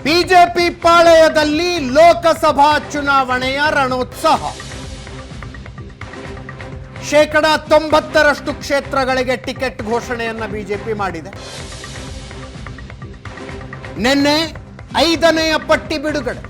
BJP ಪಾಳೆಯದಲ್ಲಿ Lok Sabha ಚುನಾವಣೆಯ ರಣೋತ್ಸಾಹ. 90% ಕ್ಷೇತ್ರಗಳಿಗೆ ticket ಘೋಷಣೆಯನ್ನ BJP ಮಾಡಿದೆ. ನಿನ್ನೆ 5ನೇ ಪಟ್ಟಿ ಬಿಡುಗಡೆ.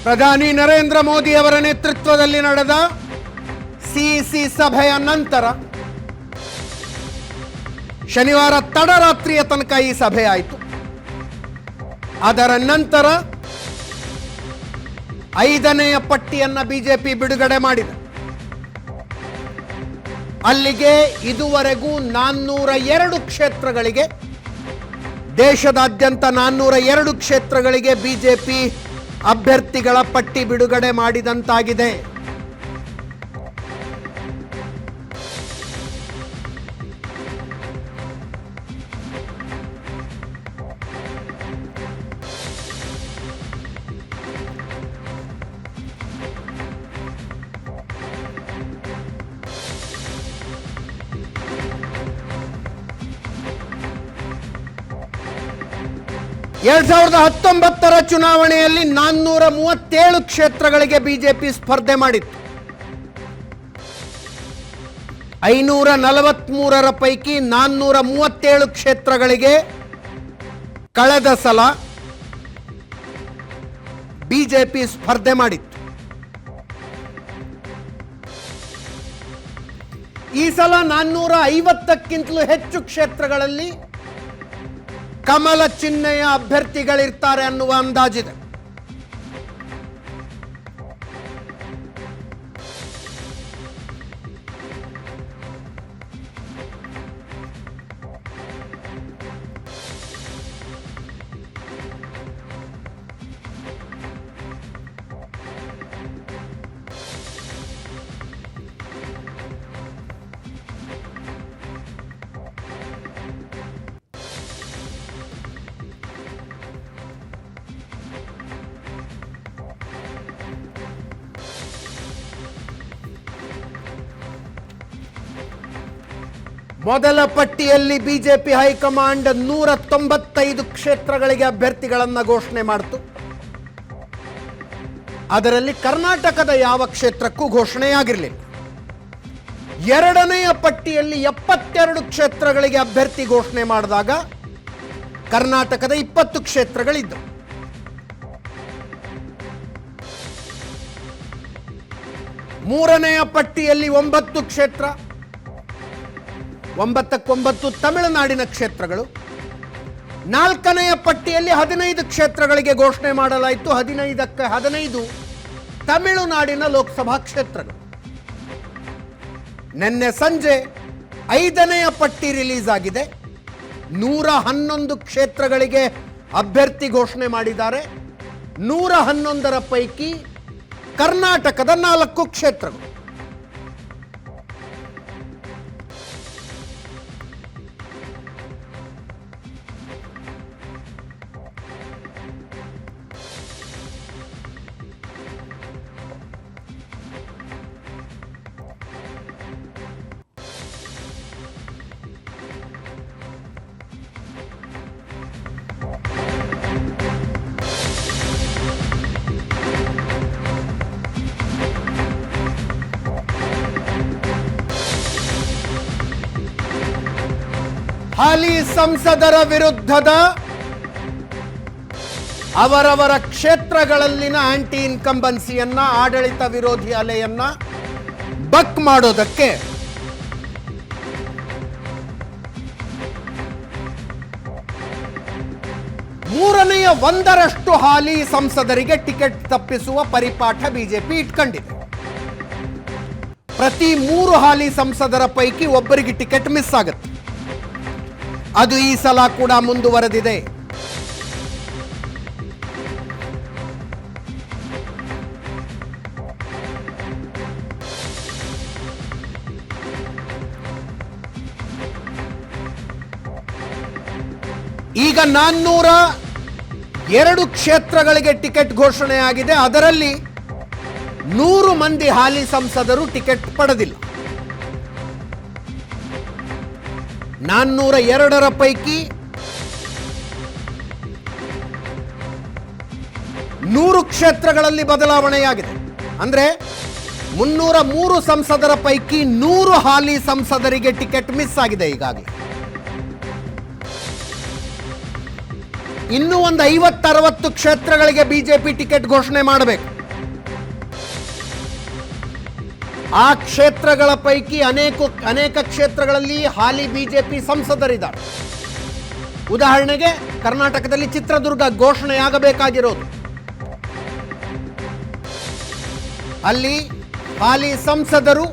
ಪ್ರಧಾನಿ ನರೇಂದ್ರ ಮೋದಿ ಅವರ ನೇತೃತ್ವದಲ್ಲಿ ನಡೆದ ಸಿಇಸಿ ಸಭೆಯ ನಂತರ ಶನಿವಾರ ತಡರಾತ್ರಿಯ ತನಕ ಈ ಸಭೆ ಆಯಿತು. ಅದರ ನಂತರ 5ನೇ ಪಟ್ಟಿಯನ್ನು ಬಿಜೆಪಿ ಬಿಡುಗಡೆ ಮಾಡಿದೆ. ಅಲ್ಲಿಗೆ ಇದುವರೆಗೂ 402 ಕ್ಷೇತ್ರಗಳಿಗೆ, ದೇಶದಾದ್ಯಂತ 402 ಕ್ಷೇತ್ರಗಳಿಗೆ ಬಿಜೆಪಿ ಅಭ್ಯರ್ಥಿಗಳ ಪಟ್ಟಿ ಬಿಡುಗಡೆ ಮಾಡಿದಂತಾಗಿದೆ. ಎರಡ್ 2019 ಚುನಾವಣೆಯಲ್ಲಿ 437 ಕ್ಷೇತ್ರಗಳಿಗೆ ಬಿಜೆಪಿ ಸ್ಪರ್ಧೆ ಮಾಡಿತ್ತು. 543 ಪೈಕಿ 437 ಕ್ಷೇತ್ರಗಳಿಗೆ ಕಳೆದ ಸಲ ಬಿಜೆಪಿ ಸ್ಪರ್ಧೆ ಮಾಡಿತ್ತು. ಈ ಸಲ 450ಕ್ಕಿಂತಲೂ ಹೆಚ್ಚು ಕ್ಷೇತ್ರಗಳಲ್ಲಿ ಕಮಲ ಚಿಹ್ನೆಯ ಅಭ್ಯರ್ಥಿಗಳಿರ್ತಾರೆ ಅನ್ನುವ ಅಂದಾಜಿದೆ. ಮೊದಲ ಪಟ್ಟಿಯಲ್ಲಿ ಬಿಜೆಪಿ ಹೈಕಮಾಂಡ್ 195 ಕ್ಷೇತ್ರಗಳಿಗೆ ಅಭ್ಯರ್ಥಿಗಳನ್ನು ಘೋಷಣೆ ಮಾಡಿತು. ಅದರಲ್ಲಿ ಕರ್ನಾಟಕದ ಯಾವ ಕ್ಷೇತ್ರಕ್ಕೂ ಘೋಷಣೆಯಾಗಿರಲಿಲ್ಲ. 2ನೇ ಪಟ್ಟಿಯಲ್ಲಿ 72 ಕ್ಷೇತ್ರಗಳಿಗೆ ಅಭ್ಯರ್ಥಿ ಘೋಷಣೆ ಮಾಡಿದಾಗ ಕರ್ನಾಟಕದ 20 ಕ್ಷೇತ್ರಗಳಿದ್ದವು. ಮೂರನೆಯ ಪಟ್ಟಿಯಲ್ಲಿ 9 ಕ್ಷೇತ್ರ, 9 ತಮಿಳುನಾಡಿನ ಕ್ಷೇತ್ರಗಳು. 4ನೆಯ ಪಟ್ಟಿಯಲ್ಲಿ 15 ಕ್ಷೇತ್ರಗಳಿಗೆ ಘೋಷಣೆ ಮಾಡಲಾಯಿತು. 15ಕ್ಕೆ 15 ತಮಿಳುನಾಡಿನ ಲೋಕಸಭಾ ಕ್ಷೇತ್ರಗಳು. ನಿನ್ನೆ ಸಂಜೆ 5ನೆಯ ಪಟ್ಟಿ ರಿಲೀಸ್ ಆಗಿದೆ. 111 ಕ್ಷೇತ್ರಗಳಿಗೆ ಅಭ್ಯರ್ಥಿ ಘೋಷಣೆ ಮಾಡಿದ್ದಾರೆ. 111ರ ಪೈಕಿ ಕರ್ನಾಟಕದ 4 ಕ್ಷೇತ್ರಗಳು. ಹಾಲಿ ಸಂಸದರ ವಿರುದ್ಧದ ಅವರವರ ಕ್ಷೇತ್ರಗಳಲ್ಲಿನ ಆಂಟಿ ಇನ್ಕಂಬನ್ಸಿಯನ್ನ, ಆಡಳಿತ ವಿರೋಧಿ ಅಲೆಯನ್ನ ಬಕ್ ಮಾಡೋದಕ್ಕೆ ಮೂರನೆಯ 1/2 ಹಾಲಿ ಸಂಸದರಿಗೆ ಟಿಕೆಟ್ ತಪ್ಪಿಸುವ ಪರಿಪಾಠ ಬಿಜೆಪಿ ಇಟ್ಕೊಂಡಿದೆ. ಪ್ರತಿ 3 ಹಾಲಿ ಸಂಸದರ ಪೈಕಿ ಒಬ್ಬರಿಗೆ ಟಿಕೆಟ್ ಮಿಸ್ ಆಗುತ್ತೆ. ಅದು ಈ ಸಲ ಕೂಡ ಮುಂದುವರೆದಿದೆ. ಈಗ ಈಗ 402 ಕ್ಷೇತ್ರಗಳಿಗೆ ಟಿಕೆಟ್ ಘೋಷಣೆ ಆಗಿದೆ. ಅದರಲ್ಲಿ 100 ಮಂದಿ ಹಾಲಿ ಸಂಸದರು ಟಿಕೆಟ್ ಪಡೆದಿಲ್ಲ. 402ರ ಪೈಕಿ 100 ಕ್ಷೇತ್ರಗಳಲ್ಲಿ ಬದಲಾವಣೆಯಾಗಿದೆ. ಅಂದ್ರೆ 303 ಸಂಸದರ ಪೈಕಿ 100 ಹಾಲಿ ಸಂಸದರಿಗೆ ಟಿಕೆಟ್ ಮಿಸ್ ಆಗಿದೆ ಈಗಾಗಲೇ. ಇನ್ನೂ ಒಂದು 50-60 ಕ್ಷೇತ್ರಗಳಿಗೆ ಬಿಜೆಪಿ ಟಿಕೆಟ್ ಘೋಷಣೆ ಮಾಡಬೇಕು. ಆ ಕ್ಷೇತ್ರಗಳ ಪೈಕಿ ಅನೇಕ ಕ್ಷೇತ್ರಗಳಲ್ಲಿ ಹಾಲಿ ಬಿಜೆಪಿ ಸಂಸದರಿದ್ದಾರೆ. ಉದಾಹರಣೆಗೆ ಕರ್ನಾಟಕದಲ್ಲಿ ಚಿತ್ರದುರ್ಗ ಘೋಷಣೆಯಾಗಬೇಕಾಗಿರೋದು. ಅಲ್ಲಿ ಹಾಲಿ ಸಂಸದರು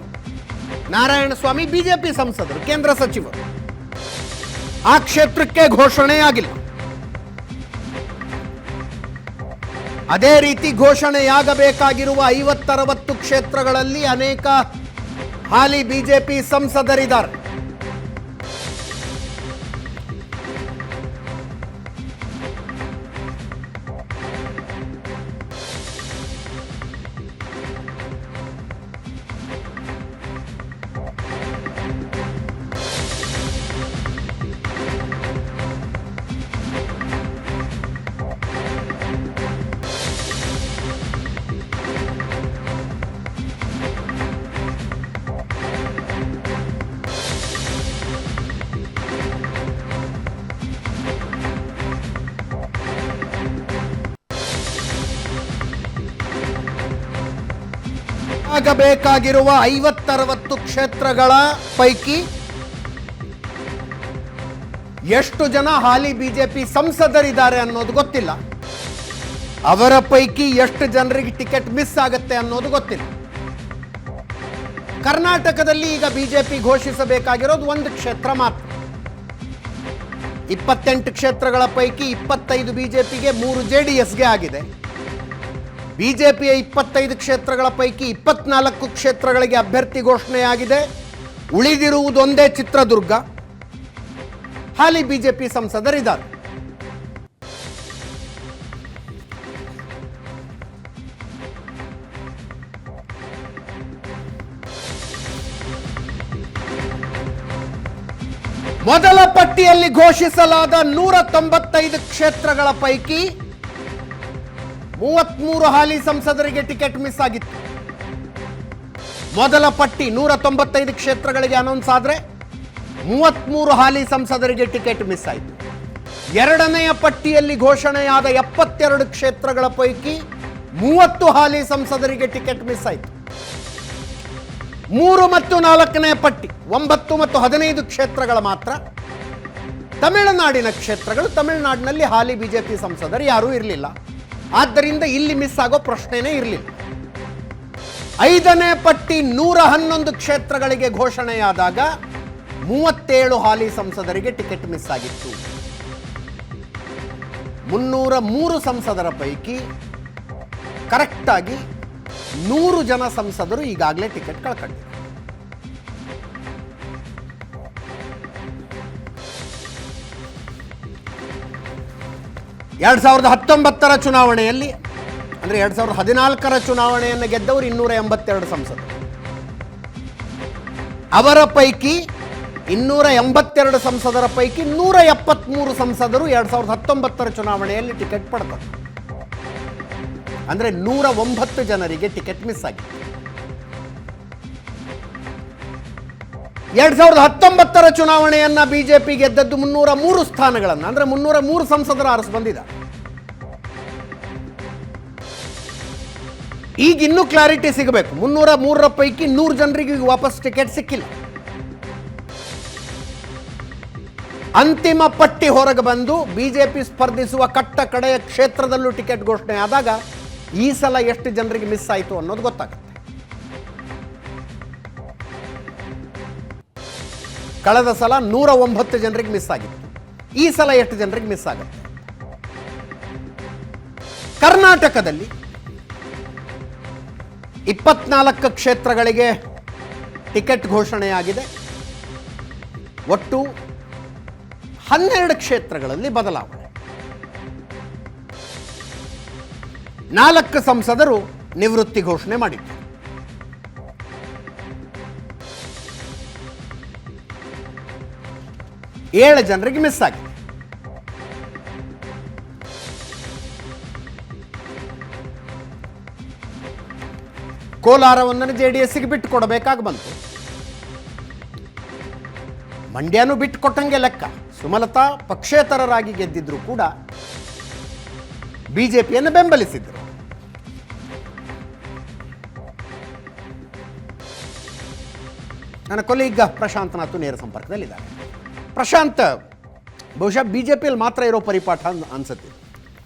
ನಾರಾಯಣಸ್ವಾಮಿ ಬಿಜೆಪಿ ಸಂಸದರು, ಕೇಂದ್ರ ಸಚಿವರು. ಆ ಕ್ಷೇತ್ರಕ್ಕೆ ಘೋಷಣೆಯಾಗಿಲ್ಲ. ಅದೇ ರೀತಿ ಘೋಷಣೆಯಾಗಬೇಕಾಗಿರುವ 50-60 ಕ್ಷೇತ್ರಗಳಲ್ಲಿ ಅನೇಕ ಹಾಲಿ ಬಿಜೆಪಿ ಸಂಸದರಿದ್ದಾರೆ. ಆಗಬೇಕಾಗಿರುವ 50-60 ಕ್ಷೇತ್ರಗಳ ಪೈಕಿ ಎಷ್ಟು ಜನ ಹಾಲಿ ಬಿಜೆಪಿ ಸಂಸದರಿದ್ದಾರೆ ಅನ್ನೋದು ಗೊತ್ತಿಲ್ಲ. ಅವರ ಪೈಕಿ ಎಷ್ಟು ಜನರಿಗೆ ಟಿಕೆಟ್ ಮಿಸ್ ಆಗುತ್ತೆ ಅನ್ನೋದು ಗೊತ್ತಿಲ್ಲ. ಕರ್ನಾಟಕದಲ್ಲಿ ಈಗ ಬಿಜೆಪಿ ಘೋಷಿಸಬೇಕಾಗಿರೋದು ಒಂದು ಕ್ಷೇತ್ರ ಮಾತ್ರ. 28 ಕ್ಷೇತ್ರಗಳ ಪೈಕಿ 25 ಬಿಜೆಪಿಗೆ, 3 ಜೆಡಿಎಸ್ಗೆ ಆಗಿದೆ. ಬಿಜೆಪಿಯ 25 ಕ್ಷೇತ್ರಗಳ ಪೈಕಿ 24 ಕ್ಷೇತ್ರಗಳಿಗೆ ಅಭ್ಯರ್ಥಿ ಘೋಷಣೆಯಾಗಿದೆ. ಉಳಿದಿರುವುದೊಂದೇ ಚಿತ್ರದುರ್ಗ. ಹಾಲಿ ಬಿಜೆಪಿ ಸಂಸದರಿದ್ದಾರೆ. ಮೊದಲ ಪಟ್ಟಿಯಲ್ಲಿ ಘೋಷಿಸಲಾದ 195 ಕ್ಷೇತ್ರಗಳ ಪೈಕಿ 33 ಹಾಲಿ ಸಂಸದರಿಗೆ ಟಿಕೆಟ್ ಮಿಸ್ ಆಗಿತ್ತು. ಮೊದಲ ಪಟ್ಟಿ 195 ಕ್ಷೇತ್ರಗಳಿಗೆ ಅನೌನ್ಸ್ ಆದ್ರೆ 33 ಹಾಲಿ ಸಂಸದರಿಗೆ ಟಿಕೆಟ್ ಮಿಸ್ ಆಯಿತು. ಎರಡನೆಯ ಪಟ್ಟಿಯಲ್ಲಿ ಘೋಷಣೆಯಾದ 72 ಕ್ಷೇತ್ರಗಳ ಪೈಕಿ 30 ಹಾಲಿ ಸಂಸದರಿಗೆ ಟಿಕೆಟ್ ಮಿಸ್ ಆಯಿತು. 3 ಮತ್ತು 4ನೇ ಪಟ್ಟಿ 9 ಮತ್ತು 15 ಕ್ಷೇತ್ರಗಳ ಮಾತ್ರ ತಮಿಳುನಾಡಿನ ಕ್ಷೇತ್ರಗಳು. ತಮಿಳುನಾಡಿನಲ್ಲಿ ಹಾಲಿ ಬಿಜೆಪಿ ಸಂಸದರು ಯಾರೂ ಇರಲಿಲ್ಲ. ಆದ್ದರಿಂದ ಇಲ್ಲಿ ಮಿಸ್ ಆಗೋ ಪ್ರಶ್ನೆನೇ ಇರಲಿಲ್ಲ. 5ನೇ ಪಟ್ಟಿ 111 ಕ್ಷೇತ್ರಗಳಿಗೆ ಘೋಷಣೆಯಾದಾಗ 37 ಹಾಲಿ ಸಂಸದರಿಗೆ ಟಿಕೆಟ್ ಮಿಸ್ ಆಗಿತ್ತು. 303 ಸಂಸದರ ಪೈಕಿ ಕರೆಕ್ಟ್ ಆಗಿ 100 ಜನ ಸಂಸದರು ಈಗಾಗಲೇ ಟಿಕೆಟ್ ಕಳ್ಕೊಂಡಿದ್ದಾರೆ. ಎರಡ್ 2019ರ ಚುನಾವಣೆಯಲ್ಲಿ ಅಂದ್ರೆ 2014ರ ಚುನಾವಣೆಯನ್ನು ಗೆದ್ದವರು 282 ಸಂಸದರು. ಅವರ ಪೈಕಿ 282 ಸಂಸದರ ಪೈಕಿ 173 ಸಂಸದರು 2019ರ ಚುನಾವಣೆಯಲ್ಲಿ ಟಿಕೆಟ್ ಪಡೆದರು. ಅಂದ್ರೆ 109 ಜನರಿಗೆ ಟಿಕೆಟ್ ಮಿಸ್ ಆಗಿದೆ. 2019ರ ಚುನಾವಣೆಯನ್ನ ಬಿಜೆಪಿ ಗೆದ್ದದ್ದು 303 ಸ್ಥಾನಗಳನ್ನು, ಅಂದ್ರೆ 303 ಸಂಸದರ ಆರಿಸಿ ಬಂದಿದ್ದಾರೆ. ಈಗ ಇನ್ನೂ ಕ್ಲಾರಿಟಿ ಸಿಗಬೇಕು. 303ರ ಪೈಕಿ 100 ಜನರಿಗೆ ವಾಪಸ್ ಟಿಕೆಟ್ ಸಿಕ್ಕಿಲ್ಲ. ಅಂತಿಮ ಪಟ್ಟಿ ಹೊರಗೆ ಬಂದು ಬಿಜೆಪಿ ಸ್ಪರ್ಧಿಸುವ ಕಟ್ಟ ಕಡೆಯ ಕ್ಷೇತ್ರದಲ್ಲೂ ಟಿಕೆಟ್ ಘೋಷಣೆ ಆದಾಗ ಈ ಸಲ ಎಷ್ಟು ಜನರಿಗೆ ಮಿಸ್ ಆಯಿತು ಅನ್ನೋದು ಗೊತ್ತಾಗುತ್ತೆ. ಕಳೆದ ಸಲ 109 ಜನರಿಗೆ ಮಿಸ್ ಆಗಿತ್ತು. ಈ ಸಲ ಎಷ್ಟು ಜನರಿಗೆ ಮಿಸ್ ಆಗುತ್ತೆ? ಕರ್ನಾಟಕದಲ್ಲಿ 24 ಕ್ಷೇತ್ರಗಳಿಗೆ ಟಿಕೆಟ್ ಘೋಷಣೆಯಾಗಿದೆ. ಒಟ್ಟು 12 ಕ್ಷೇತ್ರಗಳಲ್ಲಿ ಬದಲಾವಣೆ. 4 ಸಂಸದರು ನಿವೃತ್ತಿ ಘೋಷಣೆ ಮಾಡಿದ್ದಾರೆ. ಏಳು ಜನರಿಗೆ ಮಿಸ್ ಆಗಿದೆ. ಕೋಲಾರವನ್ನು JDSಗೆ ಬಿಟ್ಟು ಕೊಡಬೇಕಾಗಿ ಬಂತು. ಮಂಡ್ಯನೂ ಬಿಟ್ಟು ಕೊಟ್ಟಂಗೆ ಲೆಕ್ಕ. ಸುಮಲತಾ ಪಕ್ಷೇತರರಾಗಿ ಗೆದ್ದಿದ್ರು ಕೂಡ ಬಿಜೆಪಿಯನ್ನು ಬೆಂಬಲಿಸಿದ್ರು. ನನ್ನ ಕೊಲೀಗ ಪ್ರಶಾಂತ್ ನಾತು ನೇರ ಸಂಪರ್ಕದಲ್ಲಿದ್ದಾರೆ. ಪ್ರಶಾಂತ್, ಬಹುಶಃ ಬಿಜೆಪಿಯಲ್ಲಿ ಮಾತ್ರ ಇರೋ ಪರಿಪಾಠ ಅನ್ಸುತ್ತೆ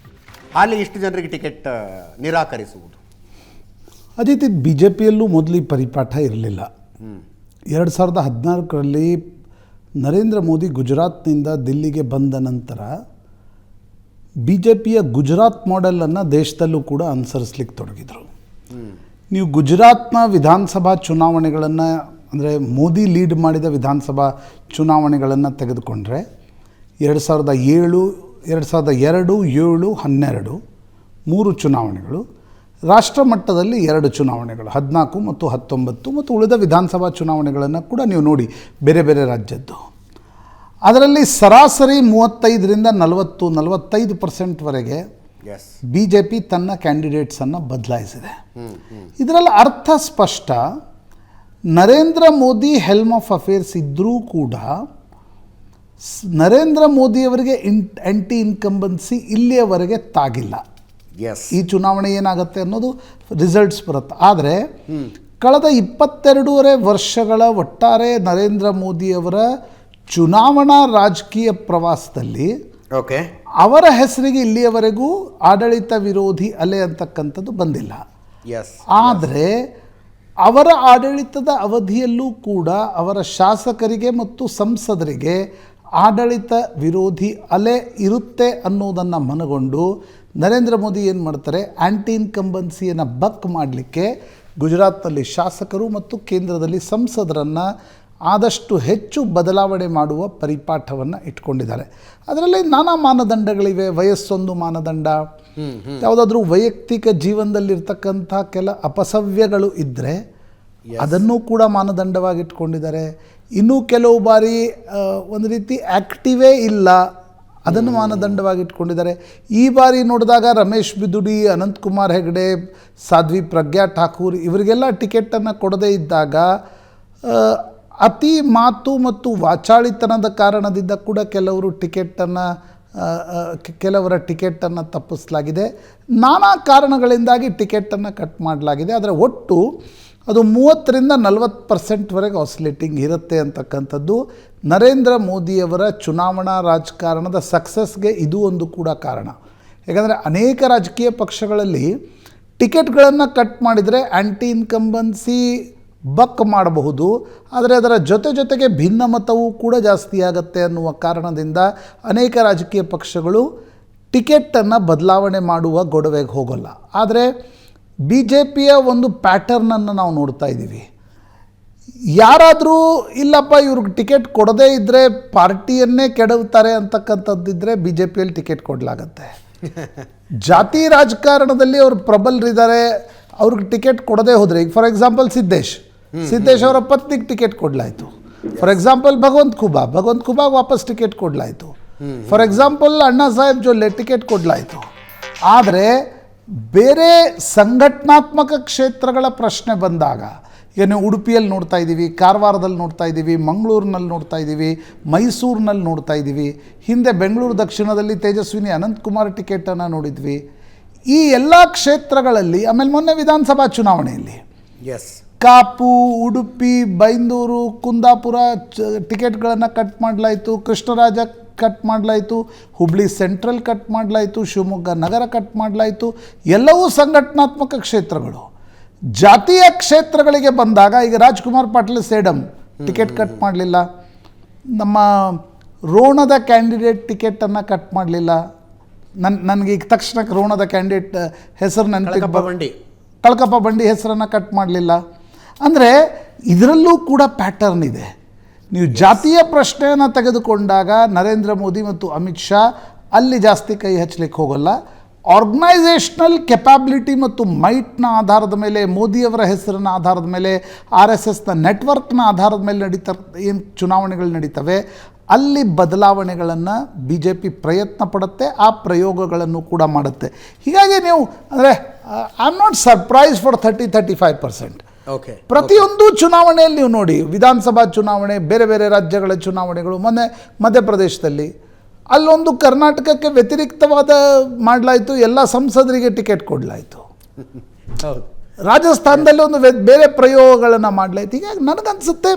ಹಾಲಿ ಇಷ್ಟು ಜನರಿಗೆ ಟಿಕೆಟ್ ನಿರಾಕರಿಸುವುದು. ಅದೇ ರೀತಿ ಬಿ ಜೆ ಪಿಯಲ್ಲೂ ಮೊದಲು ಈ ಪರಿಪಾಠ ಇರಲಿಲ್ಲ. 2014ರಲ್ಲಿ ನರೇಂದ್ರ ಮೋದಿ ಗುಜರಾತ್ನಿಂದ ದಿಲ್ಲಿಗೆ ಬಂದ ನಂತರ ಬಿ ಜೆ ಪಿಯ ಗುಜರಾತ್ ಮಾಡೆಲನ್ನು ದೇಶದಲ್ಲೂ ಕೂಡ ಅನುಸರಿಸ್ಲಿಕ್ಕೆ ತೊಡಗಿದರು. ನೀವು ಗುಜರಾತ್ನ ವಿಧಾನಸಭಾ ಚುನಾವಣೆಗಳನ್ನು ಅಂದರೆ ಮೋದಿ ಲೀಡ್ ಮಾಡಿದ ವಿಧಾನಸಭಾ ಚುನಾವಣೆಗಳನ್ನು ತೆಗೆದುಕೊಂಡ್ರೆ 2007, 2002, 7, 12 3 ಚುನಾವಣೆಗಳು, ರಾಷ್ಟ್ರ ಮಟ್ಟದಲ್ಲಿ 2 ಚುನಾವಣೆಗಳು 14 ಮತ್ತು 19 ಮತ್ತು ಉಳಿದ ವಿಧಾನಸಭಾ ಚುನಾವಣೆಗಳನ್ನು ಕೂಡ ನೀವು ನೋಡಿ ಬೇರೆ ಬೇರೆ ರಾಜ್ಯದ್ದು. ಅದರಲ್ಲಿ ಸರಾಸರಿ 35ರಿಂದ 45%ವರೆಗೆ ಬಿ ಜೆ ಪಿ ತನ್ನ ಕ್ಯಾಂಡಿಡೇಟ್ಸನ್ನು ಬದಲಾಯಿಸಿದೆ. ಇದರಲ್ಲಿ ಅರ್ಥ ಸ್ಪಷ್ಟ. Narendra Modi Helm of affairs ಇದ್ದರೂ ಕೂಡ ನರೇಂದ್ರ ಮೋದಿಯವರಿಗೆ ಆ್ಯಂಟಿ ಇನ್ಕಂಬನ್ಸಿ ಇಲ್ಲಿಯವರೆಗೆ ತಾಗಿಲ್ಲ. ಈ ಚುನಾವಣೆ ಏನಾಗುತ್ತೆ ಅನ್ನೋದು ರಿಸಲ್ಟ್ಸ್ ಬರುತ್ತೆ. ಆದರೆ ಕಳೆದ 22.5 ವರ್ಷಗಳ ಒಟ್ಟಾರೆ ನರೇಂದ್ರ ಮೋದಿಯವರ ಚುನಾವಣಾ ರಾಜಕೀಯ ಪ್ರವಾಸದಲ್ಲಿ ಅವರ ಹೆಸರಿಗೆ ಇಲ್ಲಿಯವರೆಗೂ ಆಡಳಿತ ವಿರೋಧಿ ಅಲೆ ಅಂತಕ್ಕಂಥದ್ದು ಬಂದಿಲ್ಲ. ಆದರೆ ಅವರ ಆಡಳಿತದ ಅವಧಿಯಲ್ಲೂ ಕೂಡ ಅವರ ಶಾಸಕರಿಗೆ ಮತ್ತು ಸಂಸದರಿಗೆ ಆಡಳಿತ ವಿರೋಧಿ ಅಲೆ ಇರುತ್ತೆ ಅನ್ನೋದನ್ನು ಮನಗೊಂಡು ನರೇಂದ್ರ ಮೋದಿ ಏನು ಮಾಡ್ತಾರೆ, ಆ್ಯಂಟಿ ಇನ್ಕಂಬನ್ಸಿಯನ್ನು ಬಕ್ ಮಾಡಲಿಕ್ಕೆ ಗುಜರಾತ್ನಲ್ಲಿ ಶಾಸಕರು ಮತ್ತು ಕೇಂದ್ರದಲ್ಲಿ ಸಂಸದರನ್ನು ಆದಷ್ಟು ಹೆಚ್ಚು ಬದಲಾವಣೆ ಮಾಡುವ ಪರಿಪಾಠವನ್ನು ಇಟ್ಕೊಂಡಿದ್ದಾರೆ. ಅದರಲ್ಲಿ ನಾನಾ ಮಾನದಂಡಗಳಿವೆ. ವಯಸ್ಸೊಂದು ಮಾನದಂಡ, ಯಾವುದಾದ್ರೂ ವೈಯಕ್ತಿಕ ಜೀವನದಲ್ಲಿರ್ತಕ್ಕಂಥ ಕೆಲ ಅಪಸವ್ಯಗಳು ಇದ್ದರೆ ಅದನ್ನು ಕೂಡ ಮಾನದಂಡವಾಗಿ ಇಟ್ಕೊಂಡಿದ್ದಾರೆ. ಇನ್ನೂ ಕೆಲವು ಬಾರಿ ಒಂದು ರೀತಿ ಆ್ಯಕ್ಟಿವೇ ಇಲ್ಲ, ಅದನ್ನು ಮಾನದಂಡವಾಗಿ ಇಟ್ಕೊಂಡಿದ್ದಾರೆ. ಈ ಬಾರಿ ನೋಡಿದಾಗ ರಮೇಶ್ ಬಿದುಡಿ, ಅನಂತಕುಮಾರ್ ಹೆಗಡೆ, ಸಾಧ್ವಿ ಪ್ರಜ್ಞಾ ಠಾಕೂರ್ ಇವರಿಗೆಲ್ಲ ಟಿಕೆಟನ್ನು ಕೊಡದೇ ಇದ್ದಾಗ ಅತಿ ಮಾತು ಮತ್ತು ವಾಚಾಳಿತನದ ಕಾರಣದಿಂದ ಕೂಡ ಕೆಲವರ ಟಿಕೆಟನ್ನು ತಪ್ಪಿಸಲಾಗಿದೆ. ನಾನಾ ಕಾರಣಗಳಿಂದಾಗಿ ಟಿಕೆಟನ್ನು ಕಟ್ ಮಾಡಲಾಗಿದೆ. ಆದರೆ ಒಟ್ಟು ಅದು 30ರಿಂದ 40%ವರೆಗೆ ಆಸಿಲೇಟಿಂಗ್ ಇರುತ್ತೆ ಅಂತಕ್ಕಂಥದ್ದು ನರೇಂದ್ರ ಮೋದಿಯವರ ಚುನಾವಣಾ ರಾಜಕಾರಣದ ಸಕ್ಸಸ್ಗೆ ಇದು ಒಂದು ಕೂಡ ಕಾರಣ. ಯಾಕಂದರೆ ಅನೇಕ ರಾಜಕೀಯ ಪಕ್ಷಗಳಲ್ಲಿ ಟಿಕೆಟ್ಗಳನ್ನು ಕಟ್ ಮಾಡಿದರೆ ಆ್ಯಂಟಿ ಇನ್ಕಂಬನ್ಸಿ ಬಕ್ ಮಾಡಬಹುದು, ಆದರೆ ಅದರ ಜೊತೆಗೆ ಭಿನ್ನಮತವೂ ಕೂಡ ಜಾಸ್ತಿ ಆಗುತ್ತೆ ಅನ್ನುವ ಕಾರಣದಿಂದ ಅನೇಕ ರಾಜಕೀಯ ಪಕ್ಷಗಳು ಟಿಕೆಟನ್ನು ಬದಲಾವಣೆ ಮಾಡುವ ಗೊಡವೆಗೆ ಹೋಗೋಲ್ಲ. ಆದರೆ ಬಿ ಜೆ ಪಿಯ ಒಂದು ಪ್ಯಾಟರ್ನನ್ನು ನಾವು ನೋಡ್ತಾ ಇದ್ದೀವಿ. ಯಾರಾದರೂ ಇಲ್ಲಪ್ಪ ಇವ್ರಿಗೆ ಟಿಕೆಟ್ ಕೊಡದೇ ಇದ್ದರೆ ಪಾರ್ಟಿಯನ್ನೇ ಕೆಡವ್ತಾರೆ ಅಂತಕ್ಕಂಥದ್ದಿದ್ದರೆ ಬಿ ಜೆ ಪಿಯಲ್ಲಿ ಟಿಕೆಟ್ ಕೊಡಲಾಗತ್ತೆ. ಜಾತಿ ರಾಜಕಾರಣದಲ್ಲಿ ಅವರು ಪ್ರಬಲರಿದ್ದಾರೆ, ಅವ್ರಿಗೆ ಟಿಕೆಟ್ ಕೊಡದೇ ಹೋದರೆ, ಈಗ ಫಾರ್ ಎಕ್ಸಾಂಪಲ್ ಸಿದ್ದೇಶ್ ಅವರ ಪತ್ನಿಗೆ ticket ಕೊಡಲಾಯಿತು. For example Bhagwant Khuba ವಾಪಸ್ ticket ಕೊಡಲಾಯಿತು. For example Anna Saheb Jolle ticket ಕೊಡಲಾಯಿತು. ಆದರೆ ಬೇರೆ ಸಂಘಟನಾತ್ಮಕ ಕ್ಷೇತ್ರಗಳ ಪ್ರಶ್ನೆ ಬಂದಾಗ ಏನು ಉಡುಪಿಯಲ್ಲಿ ನೋಡ್ತಾ ಇದ್ದೀವಿ, ಕಾರವಾರದಲ್ಲಿ ನೋಡ್ತಾ ಇದ್ದೀವಿ, ಮಂಗಳೂರಿನಲ್ಲಿ ನೋಡ್ತಾ ಇದ್ದೀವಿ, ಮೈಸೂರಿನಲ್ಲಿ ನೋಡ್ತಾ ಇದ್ದೀವಿ, ಹಿಂದೆ ಬೆಂಗಳೂರು ದಕ್ಷಿಣದಲ್ಲಿ ತೇಜಸ್ವಿನಿ ಅನಂತಕುಮಾರ್ ಟಿಕೆಟನ್ನು ನೋಡಿದ್ವಿ. ಈ ಎಲ್ಲ ಕ್ಷೇತ್ರಗಳಲ್ಲಿ ಆಮೇಲೆ ಮೊನ್ನೆ ವಿಧಾನಸಭಾ ಚುನಾವಣೆಯಲ್ಲಿ ಕಾಪು, ಉಡುಪಿ, ಬೈಂದೂರು, ಕುಂದಾಪುರ ಟಿಕೆಟ್ಗಳನ್ನು ಕಟ್ ಮಾಡಲಾಯಿತು, ಕೃಷ್ಣರಾಜ ಕಟ್ ಮಾಡಲಾಯಿತು, ಹುಬ್ಳಿ ಸೆಂಟ್ರಲ್ ಕಟ್ ಮಾಡಲಾಯಿತು, ಶಿವಮೊಗ್ಗ ನಗರ ಕಟ್ ಮಾಡಲಾಯಿತು. ಎಲ್ಲವೂ ಸಂಘಟನಾತ್ಮಕ ಕ್ಷೇತ್ರಗಳು. ಜಾತಿಯ ಕ್ಷೇತ್ರಗಳಿಗೆ ಬಂದಾಗ ಈಗ ರಾಜ್ಕುಮಾರ್ ಪಾಟೀಲ್ ಸೇಡಂ ಟಿಕೆಟ್ ಕಟ್ ಮಾಡಲಿಲ್ಲ, ನಮ್ಮ ರೋಣದ ಕ್ಯಾಂಡಿಡೇಟ್ ಟಿಕೆಟನ್ನು ಕಟ್ ಮಾಡಲಿಲ್ಲ. ನನಗೆ ಈಗ ತಕ್ಷಣಕ್ಕೆ ರೋಣದ ಕ್ಯಾಂಡಿಡೇಟ್ ಹೆಸರು ಕಳಕಪ್ಪ ಬಂಡಿ ಹೆಸರನ್ನು ಕಟ್ ಮಾಡಲಿಲ್ಲ. ಅಂದರೆ ಇದರಲ್ಲೂ ಕೂಡ ಪ್ಯಾಟರ್ನ್ ಇದೆ. ನೀವು ಜಾತಿಯ ಪ್ರಶ್ನೆಯನ್ನು ತೆಗೆದುಕೊಂಡಾಗ ನರೇಂದ್ರ ಮೋದಿ ಮತ್ತು ಅಮಿತ್ ಶಾ ಅಲ್ಲಿ ಜಾಸ್ತಿ ಕೈ ಹಚ್ಚಲಿಕ್ಕೆ ಹೋಗಲ್ಲ. ಆರ್ಗನೈಸೇಷನಲ್ ಕೆಪಾಬಿಲಿಟಿ ಮತ್ತು ಮೈಟ್ನ ಆಧಾರದ ಮೇಲೆ, ಮೋದಿಯವರ ಹೆಸರಿನ ಆಧಾರದ ಮೇಲೆ, RSSನ ನೆಟ್ವರ್ಕ್ನ ಆಧಾರದ ಮೇಲೆ ಏನು ಚುನಾವಣೆಗಳು ನಡೀತವೆ ಅಲ್ಲಿ ಬದಲಾವಣೆಗಳನ್ನು BJP ಪ್ರಯತ್ನ ಪಡುತ್ತೆ, ಆ ಪ್ರಯೋಗಗಳನ್ನು ಕೂಡ ಮಾಡುತ್ತೆ. ಹೀಗಾಗಿ ನೀವು ಅಂದರೆ I am not surprise for 30-35%. Okay, ಪ್ರತಿಯೊಂದು ಚುನಾವಣೆಯಲ್ಲಿ ನೀವು ನೋಡಿ, ವಿಧಾನಸಭಾ ಚುನಾವಣೆ, ಬೇರೆ ಬೇರೆ ರಾಜ್ಯಗಳ ಚುನಾವಣೆಗಳು, ಮೊನ್ನೆ ಮಧ್ಯಪ್ರದೇಶದಲ್ಲಿ ಅಲ್ಲೊಂದು ಕರ್ನಾಟಕಕ್ಕೆ ವ್ಯತಿರಿಕ್ತವಾದ ಮಾಡಲಾಯಿತು, ಎಲ್ಲ ಸಂಸದರಿಗೆ ಟಿಕೆಟ್ ಕೊಡಲಾಯಿತು. ಹೌದು, ರಾಜಸ್ಥಾನದಲ್ಲಿ ಒಂದು ಬೇರೆ ಪ್ರಯೋಗಗಳನ್ನು ಮಾಡಲಾಯಿತು. ಹೀಗಾಗಿ ನನಗನ್ಸುತ್ತೆ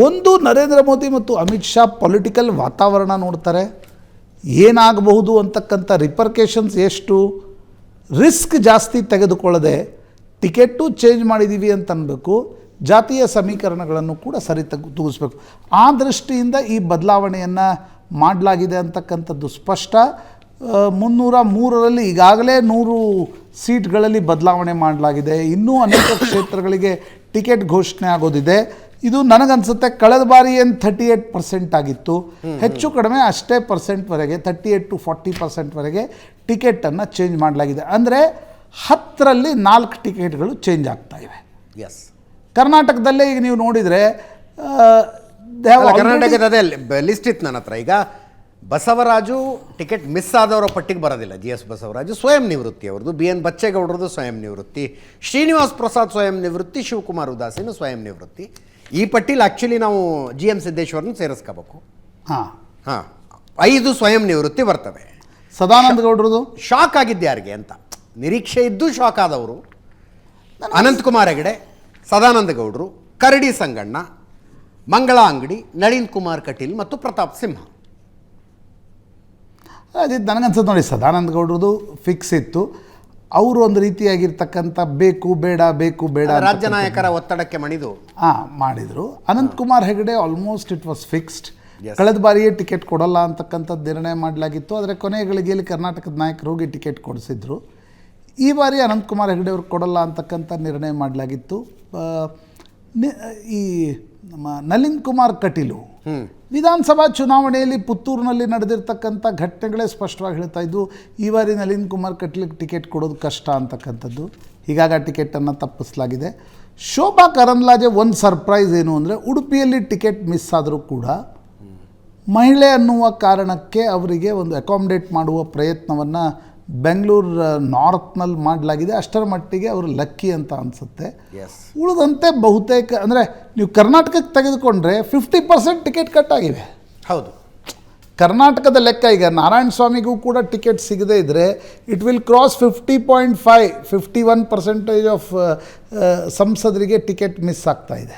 ಒಂದು ನರೇಂದ್ರ ಮೋದಿ ಮತ್ತು ಅಮಿತ್ ಶಾ ಪೊಲಿಟಿಕಲ್ ವಾತಾವರಣ ನೋಡ್ತಾರೆ, ಏನಾಗಬಹುದು ಅಂತಕ್ಕಂಥ ರಿಪರ್ಕೇಷನ್ಸ್ ಎಷ್ಟು, ರಿಸ್ಕ್ ಜಾಸ್ತಿ ತೆಗೆದುಕೊಳ್ಳದೆ ಟಿಕೆಟು ಚೇಂಜ್ ಮಾಡಿದ್ದೀವಿ ಅಂತ ಅನ್ಬೇಕು, ಜಾತಿಯ ಸಮೀಕರಣಗಳನ್ನು ಕೂಡ ತೂಗಿಸ್ಬೇಕು. ಆ ದೃಷ್ಟಿಯಿಂದ ಈ ಬದಲಾವಣೆಯನ್ನು ಮಾಡಲಾಗಿದೆ ಅಂತಕ್ಕಂಥದ್ದು ಸ್ಪಷ್ಟ. 303ರಲ್ಲಿ ಈಗಾಗಲೇ 100 ಸೀಟ್ಗಳಲ್ಲಿ ಬದಲಾವಣೆ ಮಾಡಲಾಗಿದೆ. ಇನ್ನೂ ಅನೇಕ ಕ್ಷೇತ್ರಗಳಿಗೆ ಟಿಕೆಟ್ ಘೋಷಣೆ ಆಗೋದಿದೆ. ಇದು ನನಗನ್ಸುತ್ತೆ ಕಳೆದ ಬಾರಿ ಏನು 38% ಆಗಿತ್ತು, ಹೆಚ್ಚು ಕಡಿಮೆ ಅಷ್ಟೇ ಪರ್ಸೆಂಟ್ವರೆಗೆ 38 to 40%ವರೆಗೆ ಟಿಕೆಟನ್ನು ಚೇಂಜ್ ಮಾಡಲಾಗಿದೆ. ಅಂದರೆ 10ರಲ್ಲಿ 4 ಟಿಕೆಟ್ಗಳು ಚೇಂಜ್ ಆಗ್ತಾ ಇವೆ. ಎಸ್, ಕರ್ನಾಟಕದಲ್ಲೇ ಈಗ ನೀವು ನೋಡಿದರೆ ಕರ್ನಾಟಕದ ಅದೇ ಲಿಸ್ಟ್ ಇತ್ತು ನನ್ನ ಹತ್ರ. ಈಗ ಬಸವರಾಜು ಟಿಕೆಟ್ ಮಿಸ್ ಆದವರ ಪಟ್ಟಿಗೆ ಬರೋದಿಲ್ಲ. GS ಬಸವರಾಜು ಸ್ವಯಂ ನಿವೃತ್ತಿ, ಅವ್ರದ್ದು BN ಬಚ್ಚೇಗೌಡರದು ಸ್ವಯಂ ನಿವೃತ್ತಿ, ಶ್ರೀನಿವಾಸ್ ಪ್ರಸಾದ್ ಸ್ವಯಂ ನಿವೃತ್ತಿ, ಶಿವಕುಮಾರ್ ಉದಾಸಿನ ಸ್ವಯಂ ನಿವೃತ್ತಿ. ಈ ಪಟ್ಟಿಲಿ ಆ್ಯಕ್ಚುಲಿ ನಾವು GM ಸಿದ್ದೇಶ್ವರನ ಸೇರಿಸ್ಕೋಬೇಕು. ಹಾಂ ಹಾಂ, 5 ಸ್ವಯಂ ನಿವೃತ್ತಿ ಬರ್ತವೆ. ಸದಾನಂದ ಗೌಡ್ರದು ಶಾಕ್ ಆಗಿದ್ದೆ ಯಾರಿಗೆ ಅಂತ, ನಿರೀಕ್ಷೆ ಇದ್ದು ಶಾಕ್ ಆದವರು ಅನಂತಕುಮಾರ್ ಹೆಗಡೆ, ಸದಾನಂದ ಗೌಡರು, ಕರಡಿ ಸಂಗಣ್ಣ, ಮಂಗಳ ಅಂಗಡಿ, ನಳಿನ್ ಕುಮಾರ್ ಕಟೀಲ್ ಮತ್ತು ಪ್ರತಾಪ್ ಸಿಂಹ. ಅದೇ ನನಗನ್ಸುತ್ತೆ ನೋಡಿ, ಸದಾನಂದ ಗೌಡ್ರದು ಫಿಕ್ಸ್ ಇತ್ತು. ಅವರು ಒಂದು ರೀತಿಯಾಗಿರ್ತಕ್ಕಂಥ ಬೇಕು ಬೇಡ ರಾಜ್ಯ ನಾಯಕರ ಒತ್ತಡಕ್ಕೆ ಮಣಿದು ಮಾಡಿದರು. Ananthkumar Hegde almost it was fixed. ಕಳೆದ ಬಾರಿಯೇ ಟಿಕೆಟ್ ಕೊಡಲ್ಲ ಅಂತಕ್ಕಂಥದ್ದು ನಿರ್ಣಯ ಮಾಡಲಾಗಿತ್ತು. ಆದರೆ ಕೊನೆಯ ಗಳಿಗೆಯಲ್ಲಿ ಕರ್ನಾಟಕದ ನಾಯಕರು ಹೋಗಿ ಟಿಕೆಟ್ ಕೊಡಿಸಿದ್ರು. ಈ ಬಾರಿ ಅನಂತಕುಮಾರ್ ಹೆಗಡೆ ಅವ್ರಿಗೆ ಕೊಡಲ್ಲ ಅಂತಕ್ಕಂಥ ನಿರ್ಣಯ ಮಾಡಲಾಗಿತ್ತು. ಈ ನಮ್ಮ ನಳಿನ್ ಕುಮಾರ್ ಕಟೀಲು ವಿಧಾನಸಭಾ ಚುನಾವಣೆಯಲ್ಲಿ ಪುತ್ತೂರಿನಲ್ಲಿ ನಡೆದಿರ್ತಕ್ಕಂಥ ಘಟನೆಗಳೇ ಸ್ಪಷ್ಟವಾಗಿ ಹೇಳ್ತಾ ಇದ್ದು, ಈ ಬಾರಿ ನಳಿನ್ ಕುಮಾರ್ ಕಟೀಲಿಗೆ ಟಿಕೆಟ್ ಕೊಡೋದು ಕಷ್ಟ ಅಂತಕ್ಕಂಥದ್ದು. ಹೀಗಾಗಿ ಆ ಟಿಕೆಟನ್ನು ತಪ್ಪಿಸಲಾಗಿದೆ. ಶೋಭಾ ಕರಂದ್ಲಾಜೆ ಒಂದು ಸರ್ಪ್ರೈಸ್ ಏನು ಅಂದರೆ, ಉಡುಪಿಯಲ್ಲಿ ಟಿಕೆಟ್ ಮಿಸ್ ಆದರೂ ಕೂಡ ಮಹಿಳೆ ಅನ್ನುವ ಕಾರಣಕ್ಕೆ ಅವರಿಗೆ ಒಂದು ಅಕಾಮಿಡೇಟ್ ಮಾಡುವ ಪ್ರಯತ್ನವನ್ನು ಬೆಂಗಳೂರು ನಾರ್ತ್ನಲ್ಲಿ ಮಾಡಲಾಗಿದೆ. ಅಷ್ಟರ ಮಟ್ಟಿಗೆ ಅವರು ಲಕ್ಕಿ ಅಂತ ಅನಿಸುತ್ತೆ. ಉಳಿದಂತೆ ಬಹುತೇಕ ಅಂದರೆ ನೀವು ಕರ್ನಾಟಕಕ್ಕೆ ತೆಗೆದುಕೊಂಡ್ರೆ 50% ಟಿಕೆಟ್ ಕಟ್ ಆಗಿವೆ. ಹೌದು, ಕರ್ನಾಟಕದ ಲೆಕ್ಕ. ಈಗ ನಾರಾಯಣ ಸ್ವಾಮಿಗೂ ಕೂಡ ಟಿಕೆಟ್ ಸಿಗದೇ ಇದ್ದರೆ ಇಟ್ ವಿಲ್ ಕ್ರಾಸ್ 50.5, 51% ಆಫ್ ಸಂಸದರಿಗೆ ಟಿಕೆಟ್ ಮಿಸ್ ಆಗ್ತಾ ಇದೆ.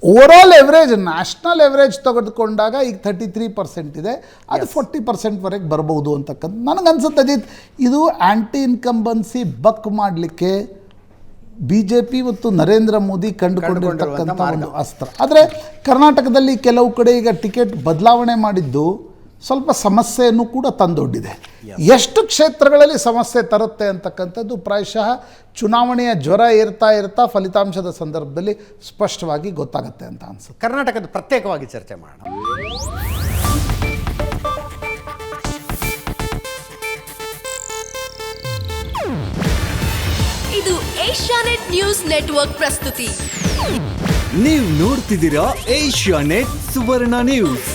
ಓವರಾಲ್ ಎವರೇಜ್, ನ್ಯಾಷನಲ್ ಎವರೇಜ್ ತೆಗೆದುಕೊಂಡಾಗ ಈಗ 33% ಇದೆ. ಅದು 40%ವರೆಗೆ ಬರ್ಬೋದು ಅಂತಕ್ಕಂಥ ನನಗನ್ಸುತ್ತೆ. ಅಜಿತ್, ಇದು ಆ್ಯಂಟಿ ಇನ್ಕಂಬನ್ಸಿ ಬಕ್ ಮಾಡಲಿಕ್ಕೆ BJP ಮತ್ತು ನರೇಂದ್ರ ಮೋದಿ ಕಂಡುಕೊಂಡಿರ್ತಕ್ಕಂಥ ಒಂದು ಅಸ್ತ್ರ. ಆದರೆ ಕರ್ನಾಟಕದಲ್ಲಿ ಕೆಲವು ಕಡೆ ಈಗ ಟಿಕೆಟ್ ಬದಲಾವಣೆ ಮಾಡಿದ್ದು ಸ್ವಲ್ಪ ಸಮಸ್ಯೆಯನ್ನು ಕೂಡ ತಂದೊಡ್ಡಿದೆ. ಎಷ್ಟು ಕ್ಷೇತ್ರಗಳಲ್ಲಿ ಸಮಸ್ಯೆ ತರುತ್ತೆ ಅಂತಕ್ಕಂಥದ್ದು ಪ್ರಾಯಶಃ ಚುನಾವಣೆಯ ಜ್ವರ ಏರ್ತಾ ಫಲಿತಾಂಶದ ಸಂದರ್ಭದಲ್ಲಿ ಸ್ಪಷ್ಟವಾಗಿ ಗೊತ್ತಾಗುತ್ತೆ ಅಂತ ಅನ್ಸುತ್ತೆ. ಕರ್ನಾಟಕದ ಪ್ರತ್ಯೇಕವಾಗಿ ಚರ್ಚೆ ಮಾಡೋಣ. ಇದು ಏಷ್ಯಾನೆಟ್ ನ್ಯೂಸ್ ನೆಟ್ವರ್ಕ್ ಪ್ರಸ್ತುತಿ. ನೀವು ನೋಡ್ತಿದ್ದೀರಾ ಏಷ್ಯಾನೆಟ್ ಸುವರ್ಣ ನ್ಯೂಸ್.